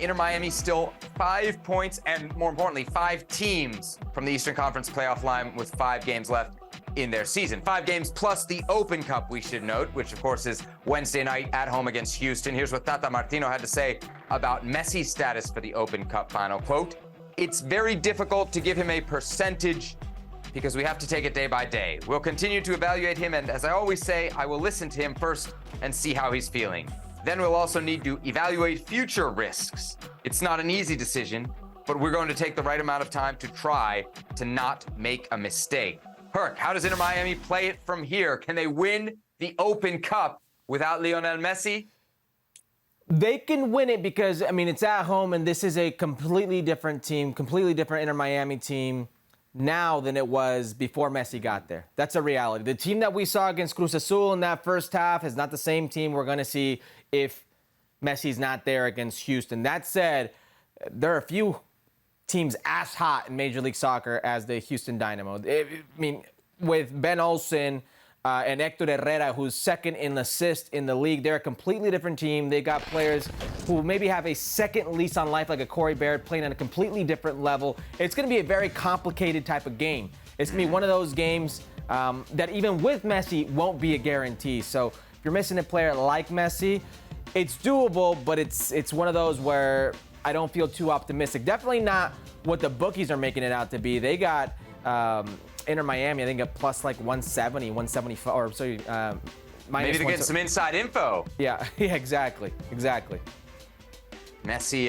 Inter Miami still 5 points and, more importantly, 5 teams from the Eastern Conference playoff line with 5 games left in their season. 5 games plus the Open Cup, we should note, which of course is Wednesday night at home against Houston. Here's what Tata Martino had to say about Messi's status for the Open Cup final. Quote, "It's very difficult to give him a percentage because we have to take it day by day. We'll continue to evaluate him, and as I always say, I will listen to him first and see how he's feeling. Then we'll also need to evaluate future risks. It's not an easy decision, but we're going to take the right amount of time to try to not make a mistake." Herc, how does Inter Miami play it from here? Can they win the Open Cup without Lionel Messi? They can win it because, it's at home, and this is a completely different team, completely different Inter Miami team now than it was before Messi got there. That's a reality. The team that we saw against Cruz Azul in that first half is not the same team we're going to see if Messi's not there against Houston. That said, there are a few teams as hot in Major League Soccer as the Houston Dynamo. With Ben Olsen and Hector Herrera, who's second in assist in the league, they're a completely different team. They got players who maybe have a second lease on life, like a Corey Barrett, playing on a completely different level. It's going to be a very complicated type of game. It's going to be one of those games that even with Messi won't be a guarantee. So if you're missing a player like Messi, it's doable, but it's one of those where I don't feel too optimistic. Definitely not what the bookies are making it out to be. They got Inter Miami, I think, at plus like 170, 175, or sorry, Maybe they're getting some inside info. Yeah, exactly. Messi,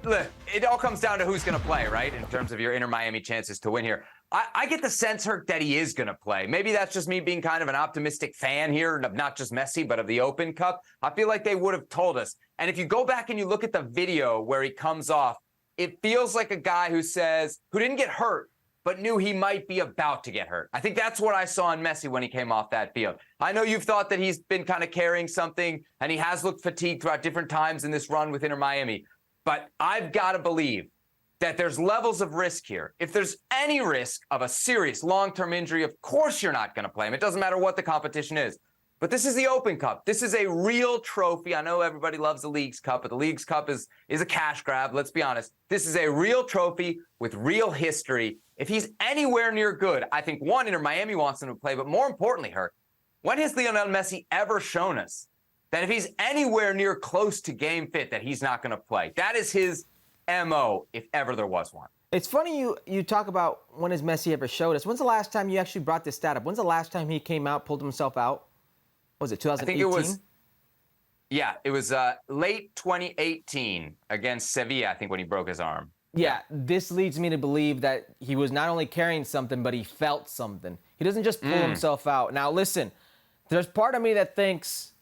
look, it all comes down to who's going to play, right? In terms of your Inter Miami chances to win here. I get the sense, Herc, that he is going to play. Maybe that's just me being kind of an optimistic fan here of not just Messi, but of the Open Cup. I feel like they would have told us. And if you go back and you look at the video where he comes off, it feels like a guy who didn't get hurt, but knew he might be about to get hurt. I think that's what I saw in Messi when he came off that field. I know you've thought that he's been kind of carrying something, and he has looked fatigued throughout different times in this run with Inter Miami. But I've got to believe that there's levels of risk here. If there's any risk of a serious long-term injury, of course you're not going to play him. It doesn't matter what the competition is. But this is the Open Cup. This is a real trophy. I know everybody loves the Leagues Cup, but the Leagues Cup is a cash grab. Let's be honest. This is a real trophy with real history. If he's anywhere near good, I think, one, Inter Miami wants him to play, but more importantly, Herc, when has Lionel Messi ever shown us that if he's anywhere near close to game fit, that he's not going to play? That is his MO, if ever there was one. It's funny you talk about when has Messi ever showed us. When's the last time you actually brought this stat up? When's the last time he came out, pulled himself out? What was it, 2018? It was late 2018 against Sevilla, I think, when he broke his arm. Yeah, this leads me to believe that he was not only carrying something, but he felt something. He doesn't just pull himself out. Now, listen, there's part of me that thinks,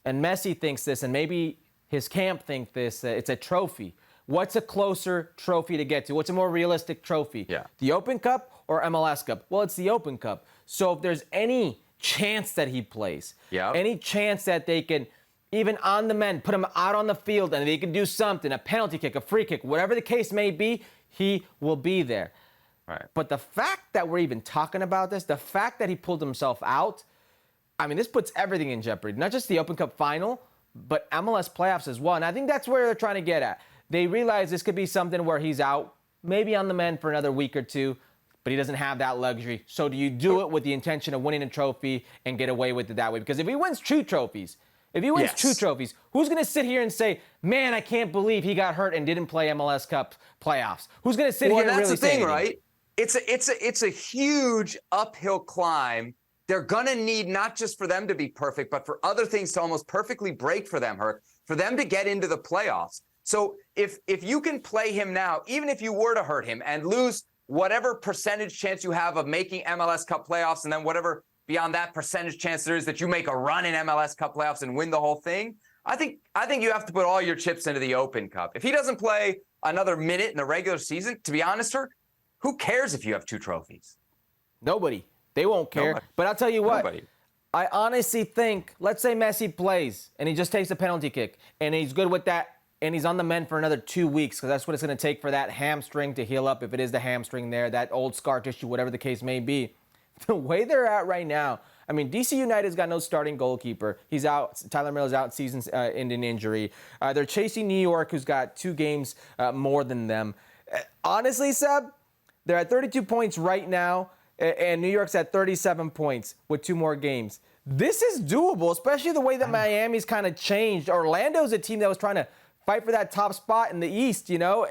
and Messi thinks this, and maybe his camp thinks this, it's a trophy. What's a closer trophy to get to? What's a more realistic trophy? Yeah. The Open Cup or MLS Cup? Well, it's the Open Cup. So if there's any chance that he plays, any chance that they can, even on the men, put him out on the field and they can do something, a penalty kick, a free kick, whatever the case may be, he will be there. Right. But the fact that we're even talking about this, the fact that he pulled himself out, this puts everything in jeopardy. Not just the Open Cup final, but MLS playoffs as well. And I think that's where they're trying to get at. They realize this could be something where he's out, maybe on the men for another week or two, but he doesn't have that luxury. So do you do it with the intention of winning a trophy and get away with it that way? Because if he wins two trophies, who's going to sit here and say, man, I can't believe he got hurt and didn't play MLS Cup playoffs? Who's going to sit here and really say that's the anything? Right? It's a huge uphill climb. They're going to need not just for them to be perfect, but for other things to almost perfectly break for them, Herc, for them to get into the playoffs. So if you can play him now, even if you were to hurt him and lose whatever percentage chance you have of making MLS Cup playoffs, and then whatever beyond that percentage chance there is that you make a run in MLS Cup playoffs and win the whole thing, I think you have to put all your chips into the Open Cup. If he doesn't play another minute in the regular season, to be honest, Herc, who cares if you have 2 trophies? Nobody. They won't care. Nobody. But I'll tell you what. Nobody. I honestly think, let's say Messi plays and he just takes a penalty kick and he's good with that and he's on the mend for another 2 weeks because that's what it's going to take for that hamstring to heal up, if it is the hamstring there, that old scar tissue, whatever the case may be. The way they're at right now, I mean, DC United's got no starting goalkeeper. He's out. Tyler Miller's out, season-ending injury. They're chasing New York, who's got 2 games more than them. Honestly, Seb, they're at 32 points right now, and New York's at 37 points with 2 more games. This is doable, especially the way that Miami's kind of changed. Orlando's a team that was trying to fight for that top spot in the East, you know.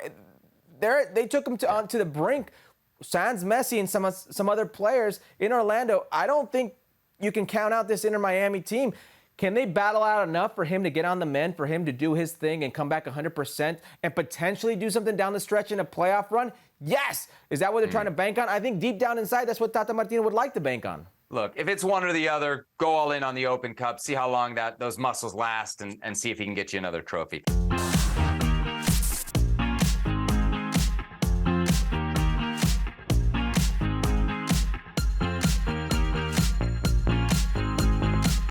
They took them to the brink. Sans Messi and some other players in Orlando. I don't think you can count out this Inter Miami team. Can they battle out enough for him to get on the mend, for him to do his thing and come back 100% and potentially do something down the stretch in a playoff run? Yes. Is that what they're trying to bank on? I think deep down inside, that's what Tata Martino would like to bank on. Look, if it's one or the other, go all in on the Open Cup, see how long those muscles last, and see if he can get you another trophy.